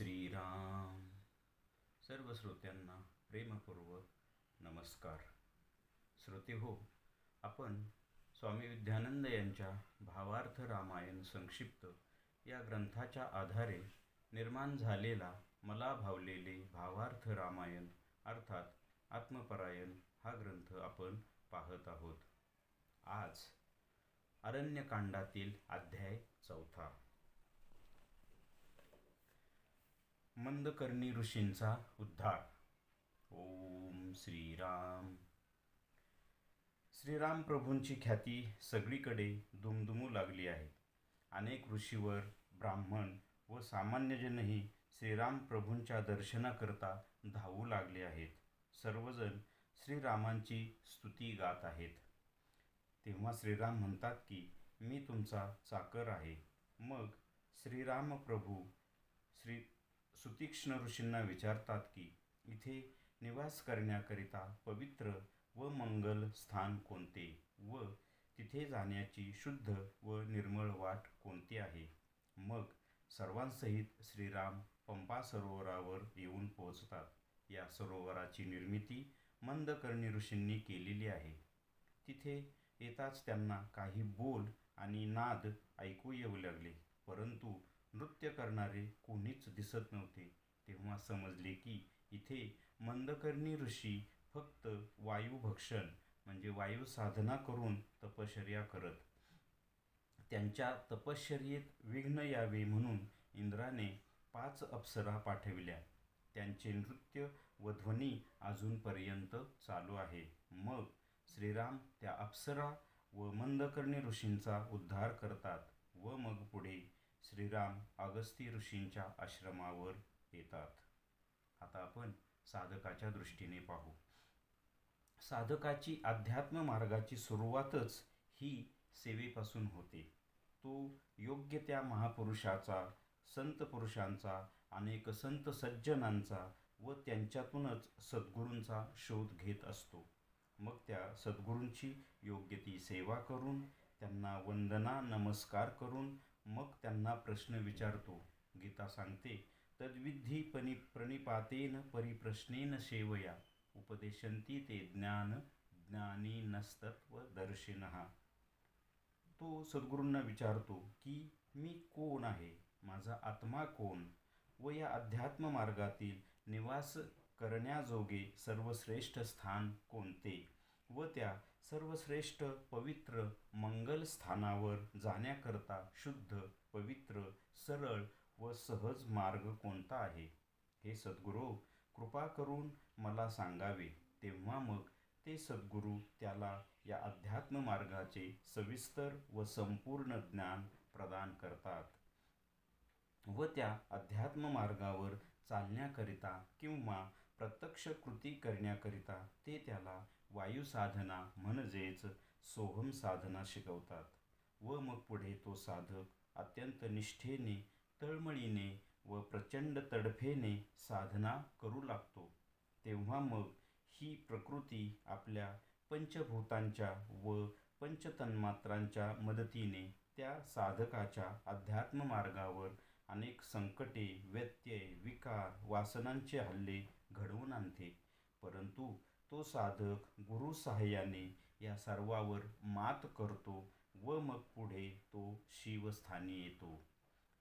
श्रीराम. सर्व श्रोत्यांना प्रेमपूर्वक नमस्कार. श्रोते हो, आपण स्वामी विद्यानंद यांच्या भावार्थ रामायण संक्षिप्त या ग्रंथाच्या आधारे निर्माण झालेला मला भावलेले भावार्थ रामायण अर्थात आत्मपरायण हा ग्रंथ आपण पाहत आहोत. आज अरण्यकांडातील अध्याय 4. मंदकर्णी ऋषींचा उद्धार. ओम श्रीराम. श्रीराम प्रभूंची ख्याती सगळीकडे दुमदुमू लागली आहे. अनेक ऋषीवर, ब्राह्मण व सामान्यजनही श्रीराम प्रभूंच्या दर्शनाकरता धावू लागले आहेत. सर्वजण श्रीरामांची स्तुती गात आहेत. तेव्हा श्रीराम म्हणतात की मी तुमचा चाकर आहे. मग श्रीराम प्रभू सुतीक्ष्ण ऋषींना विचारतात की इथे निवास करण्याकरिता पवित्र व मंगल स्थान कोणते व तिथे जाण्याची शुद्ध व निर्मळ वाट कोणती आहे. मग सर्वांसहित श्रीराम पंपा सरोवरावर येऊन पोहोचतात. या सरोवराची निर्मिती मंदकर्णी ऋषींनी केलेली आहे. तिथे येताच त्यांना काही बोल आणि नाद ऐकू येऊ लागले, परंतु नृत्य करणारे कोणीच दिसत नव्हते. तेव्हा समजले की इथे मंदकर्णी ऋषी फक्त वायुभक्षण म्हणजे वायू साधना करून तपश्चर्या करत. त्यांच्या तपश्चर्येत विघ्न यावे म्हणून इंद्राने 5 अप्सरा पाठविल्या. त्यांचे नृत्य व ध्वनी अजूनपर्यंत चालू आहे. मग श्रीराम त्या अप्सरा व मंदकर्णी ऋषींचा उद्धार करतात व मग पुढे श्रीराम अगस्ती ऋषींच्या आश्रमावर येतात. आता आपण साधकाच्या दृष्टीने पाहू. साधकाची अध्यात्म मार्गाची सुरुवातच ही सेवेपासून होते. तो योग्य त्या महापुरुषाचा, संत पुरुषांचा, अनेक संत सज्जनांचा व त्यांच्यातूनच सद्गुरूंचा शोध घेत असतो. मग त्या सद्गुरूंची योग्य ती सेवा करून, त्यांना वंदना नमस्कार करून मग त्यांना प्रश्न विचारतो. गीता सांगते, तद्विधी प्रणिपातेन परिप्रश्नेन सेवया उपदेशन्ति ते ज्ञान ज्ञानिनस्तत्त्वदर्शिनः. तो सद्गुरूंना विचारतो की मी कोण आहे, माझा आत्मा कोण व या अध्यात्म मार्गातील निवास करण्याजोगे सर्वश्रेष्ठ स्थान कोणते व त्या सर्वश्रेष्ठ पवित्र मंगल स्थानावर जाण्याकरता शुद्ध, पवित्र, सरळ व सहज मार्ग कोणता आहे. हे सद्गुरू कृपा करून मला सांगावे. तेव्हा मग ते सद्गुरू त्याला या अध्यात्म मार्गाचे सविस्तर व संपूर्ण ज्ञान प्रदान करतात व त्या अध्यात्म मार्गावर चालण्याकरिता किंवा प्रत्यक्ष कृती करण्याकरिता ते त्याला वायुसाधना म्हणजेच सोहम साधना शिकवतात. व मग पुढे तो साधक अत्यंत निष्ठेने, तळमळीने व प्रचंड तडफेने साधना करू लागतो. तेव्हा मग ही प्रकृती आपल्या पंचभूतांच्या व पंचतन्मात्रांच्या मदतीने त्या साधकाच्या अध्यात्म मार्गावर अनेक संकटे, व्यत्यय, विकार, वासनांचे हल्ले घडवून आणते. परंतु तो साधक गुरु साहाय्याने या सर्वावर मात करतो व मग पुढे तो शिवस्थानी येतो.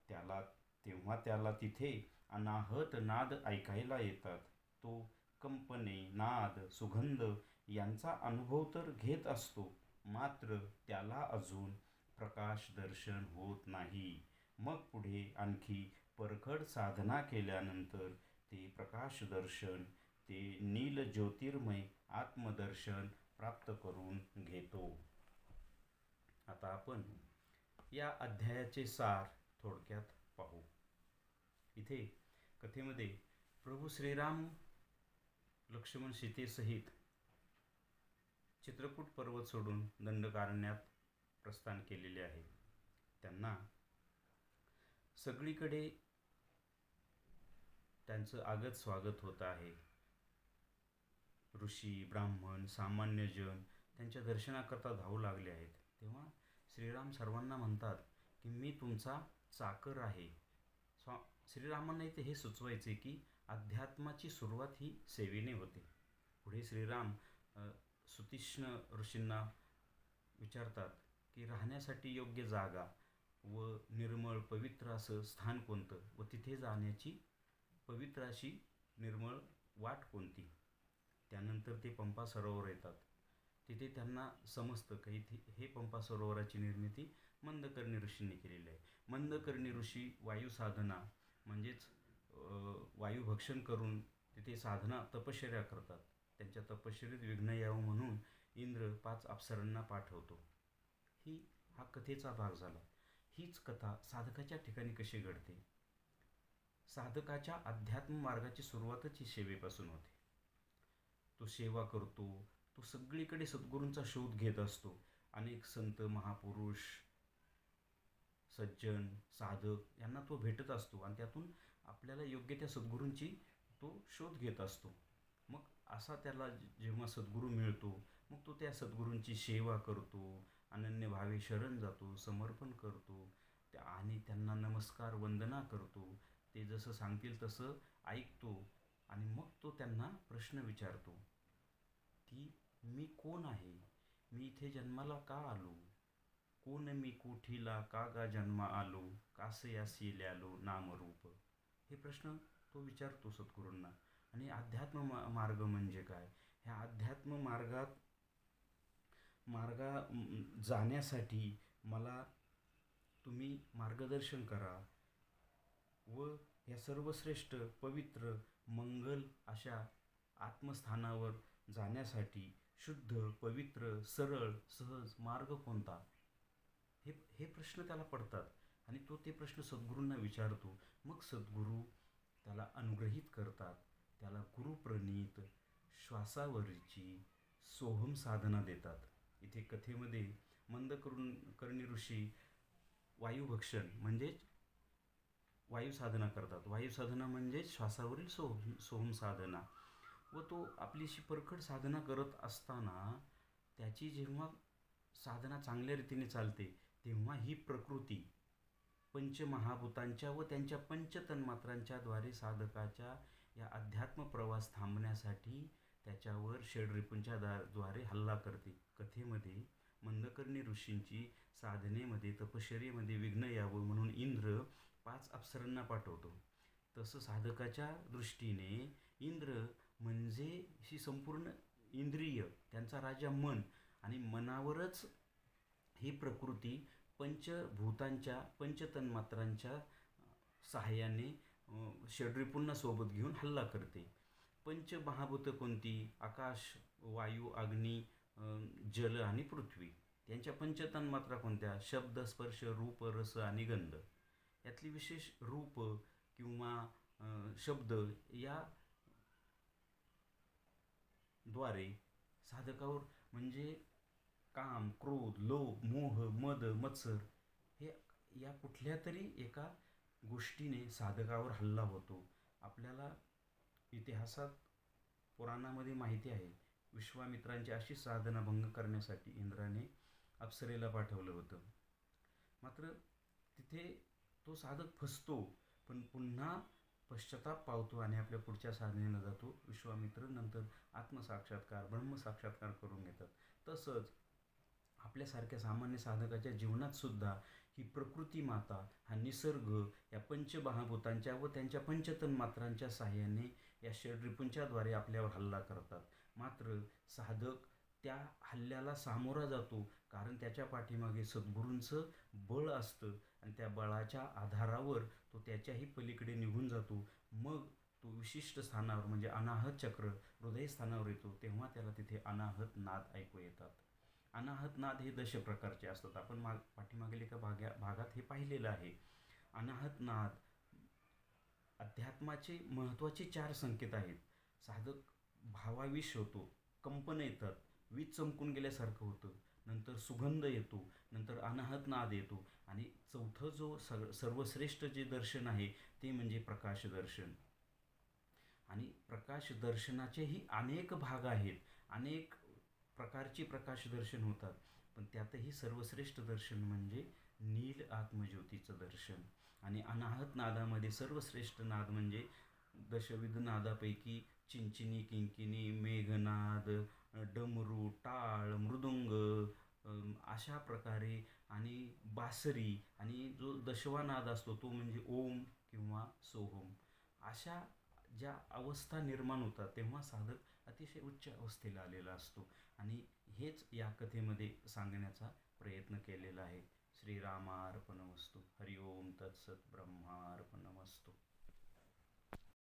तेव्हा त्याला तिथे अनाहत नाद ऐकायला येतात. तो कंपने, नाद, सुगंध यांचा अनुभव तर घेत असतो, मात्र त्याला अजून प्रकाश दर्शन होत नाही. मग पुढे आणखी परखड साधना केल्यानंतर ते प्रकाश दर्शन, ते नील ज्योतिर्मय आत्मदर्शन प्राप्त करून घेतो. आता आपण या अध्यायाचे सार थोडक्यात पाहू. इथे कथेमध्ये प्रभू श्रीराम लक्ष्मण सीतेसहित चित्रकूट पर्वत सोडून दंडकारण्यात प्रस्थान केलेले आहे. त्यांना सगळीकडे त्यांचं आगत स्वागत होत आहे. ऋषी, ब्राह्मण, सामान्यजन त्यांच्या दर्शनाकरता धावू लागले आहेत. तेव्हा श्रीराम सर्वांना म्हणतात की मी तुमचा चाकर आहे. श्रीरामांना इथे हे सुचवायचे की अध्यात्माची सुरुवात ही सेवेने होते. पुढे श्रीराम सुतीक्ष्ण ऋषींना विचारतात की राहण्यासाठी योग्य जागा व निर्मळ पवित्र असं स्थान कोणतं व तिथे जाण्याची पवित्र अशी निर्मळ वाट कोणती. त्यानंतर ते पंपा सरोवर येतात. तिथे त्यांना समजतं की हे पंपा सरोवराची निर्मिती मंदकर्णी ऋषींनी केलेली आहे. मंदकर्णी ऋषी वायुसाधना म्हणजेच वायुभक्षण करून तिथे साधना तपश्चर्या करतात. त्यांच्या तपश्चर्येत विघ्न यावं म्हणून इंद्र 5 अप्सरांना पाठवतो. हा कथेचा भाग झाला. हीच कथा साधकाच्या ठिकाणी कशी घडते. साधकाच्या अध्यात्म मार्गाची सुरुवातच ही सेवेपासून होते. तो सेवा करतो, तो सगळीकडे सद्गुरूंचा शोध घेत असतो. अनेक संत महापुरुष सज्जन साधक यांना तो भेटत असतो आणि त्यातून आपल्याला योग्य त्या सद्गुरूंची तो शोध घेत असतो. मग असा त्याला जेव्हा सद्गुरू मिळतो मग तो त्या सद्गुरूंची सेवा करतो, अनन्यभावे शरण जातो, समर्पण करतो आणि त्यांना नमस्कार वंदना करतो. ते जसं सांगतील तसं ऐकतो आणि मग तो त्यांना प्रश्न विचारतो की मी कोण आहे, मी इथे जन्माला का आलो, कोण मी कोठीला का गा जन्मा आलो, कासयासी ल्यालो नामरूप. हे प्रश्न तो विचारतो सद्गुरूंना. आणि अध्यात्म मार्ग म्हणजे काय. ह्या अध्यात्म जाण्यासाठी मला तुम्ही मार्गदर्शन करा व या सर्वश्रेष्ठ पवित्र मंगल अशा आत्मस्थानावर जाण्यासाठी शुद्ध पवित्र सरळ सहज मार्ग कोणता. हे प्रश्न त्याला पडतात आणि तो ते प्रश्न सद्गुरूंना विचारतो. मग सद्गुरू त्याला अनुग्रहित करतात. त्याला गुरुप्रणीत श्वासावरची सोहम साधना देतात. इथे कथेमध्ये मंदकर्णी ऋषी वायुभक्षण म्हणजेच वायुसाधना करतात. वायुसाधना म्हणजे श्वासावरील सोहम साधना. व तो आपलीशी परखड साधना करत असताना त्याची जेव्हा साधना चांगल्या रीतीने चालते तेव्हा ही प्रकृती पंचमहाभूतांच्या व त्यांच्या पंचतन्मात्रांच्या द्वारे साधकाच्या या अध्यात्म प्रवास थांबण्यासाठी त्याच्यावर षड्रिपूंच्या द्वारे हल्ला करते. कथेमध्ये मंदकर्णी ऋषींची साधनेमध्ये तपश्चर्येमध्ये विघ्न यावं म्हणून इंद्र 5 अप्सरांना पाठवतो. तसं साधकाच्या दृष्टीने इंद्र म्हणजे ही संपूर्ण इंद्रिय, त्यांचा राजा मन आणि मनावरच ही प्रकृती पंचभूतांच्या पंचतन्मात्रांच्या सहाय्याने षड्रिपूंना सोबत घेऊन हल्ला करते. पंचमहाभूतं कोणती. आकाश वायू अग्नी जल आणि पृथ्वी. त्यांच्या पंचतन्मात्रा कोणत्या. शब्द स्पर्श रूप रस आणि गंध. यातली विशेष रूप किंवा शब्द या द्वारे साधकावर म्हणजे काम क्रोध लोभ मोह मद मत्सर हे या कुठल्या तरी एका गोष्टीने साधकावर हल्ला होतो. आपल्याला इतिहासात पुराणामध्ये माहिती आहे विश्वामित्रांची अशी साधना भंग करण्यासाठी इंद्राने अप्सरेला पाठवलं होतं. मात्र तिथे तो साधक फसतो पण पुन्हा पश्चाताप पावतो आणि आपल्या पुढच्या साधनेला जातो. विश्वामित्र नंतर आत्मसाक्षात्कार ब्रह्मसाक्षात्कार करून घेतात. तसंच आपल्यासारख्या सामान्य साधकाच्या जीवनात सुद्धा ही प्रकृती माता हा निसर्ग या पंचमहाभूतांच्या व त्यांच्या पंचतन्मात्रांच्या साहाय्याने या षड्रिपूंच्या द्वारे आपल्यावर हल्ला करतात. मात्र साधक त्या हल्ल्याला सामोरा जातो कारण त्याच्या पाठीमागे सद्गुरूंचं बळ असतं आणि त्या बळाच्या आधारावर तो त्याच्याही पलीकडे निघून जातो. मग तो विशिष्ट स्थानावर म्हणजे अनाहत चक्र हृदयस्थानावर येतो. तेव्हा त्याला तिथे अनाहत नाद ऐकू येतात. अनाहत नाद हे 10 प्रकारचे असतात. आपण पाठीमागील एका भागात हे पाहिलेलं आहे. अनाहत नाद अध्यात्माचे महत्त्वाचे 4 संकेत आहेत. साधक भावाविश होतो, कंपन येतात, वीज चमकून गेल्यासारखं होतं, नंतर सुगंध येतो, नंतर अनाहत नाद येतो आणि चौथं जो सर्वश्रेष्ठ जे दर्शन आहे ते म्हणजे प्रकाश दर्शन. आणि प्रकाश दर्शनाचेही अनेक भाग आहेत. अनेक प्रकारची प्रकाश दर्शन होतात. पण त्यातही सर्वश्रेष्ठ दर्शन म्हणजे नील आत्मज्योतीचं दर्शन. आणि अनाहत नादामध्ये सर्वश्रेष्ठ नाद म्हणजे दशविध नादापैकी चिंचिनी, किंकिणी, मेघनाद, डमरू, टाळ, मृदुंग, अशा प्रकारे आणि बासरी, आणि जो दशवा नाद असतो तो म्हणजे ओम किंवा सोहम. अशा ज्या अवस्था निर्माण होतात तेव्हा साधक अतिशय उच्च अवस्थेला आलेला असतो. आणि हेच या कथेमध्ये सांगण्याचा प्रयत्न केलेला आहे. श्रीरामार्पणमस्तु. हरिओम तत्सत. ब्रह्मार्पणमस्तु.